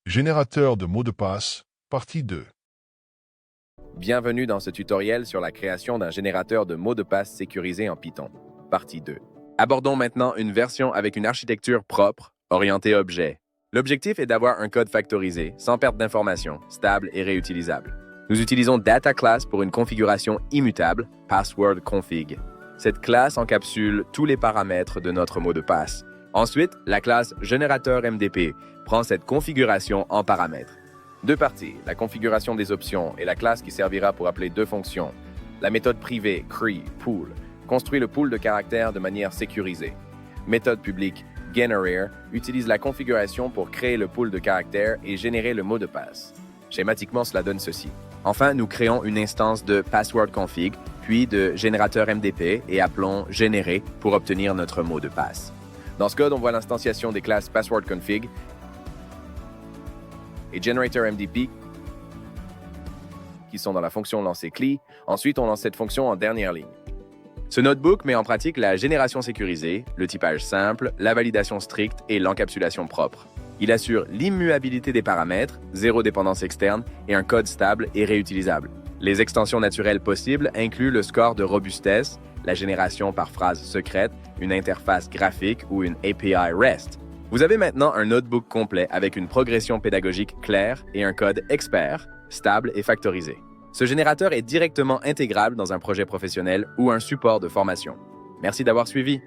Générateur de mots de passe, partie 2. Bienvenue dans ce tutoriel sur la création d'un générateur de mots de passe sécurisé en Python, partie 2. Abordons maintenant une version avec une architecture propre, orientée objet. L'objectif est d'avoir un code factorisé, sans perte d'informations, stable et réutilisable. Nous utilisons Data Class pour une configuration immutable, Password Config. Cette classe encapsule tous les paramètres de notre mot de passe. Ensuite, la classe Générateur MDP prend cette configuration en paramètres. Deux parties, la configuration des options et la classe qui servira pour appeler deux fonctions. La méthode privée, cree, pool, construit le pool de caractères de manière sécurisée. Méthode publique, generate, utilise la configuration pour créer le pool de caractères et générer le mot de passe. Schématiquement, cela donne ceci. Enfin, nous créons une instance de password config, puis de générateur MDP et appelons générer pour obtenir notre mot de passe. Dans ce code, on voit l'instanciation des classes password config et generator MDP qui sont dans la fonction lancer CLI. Ensuite, on lance cette fonction en dernière ligne. Ce notebook met en pratique la génération sécurisée, le typage simple, la validation stricte et l'encapsulation propre. Il assure l'immuabilité des paramètres, zéro dépendance externe et un code stable et réutilisable. Les extensions naturelles possibles incluent le score de robustesse, la génération par phrase secrète, une interface graphique ou une API REST. Vous avez maintenant un notebook complet avec une progression pédagogique claire et un code expert, stable et factorisé. Ce générateur est directement intégrable dans un projet professionnel ou un support de formation. Merci d'avoir suivi.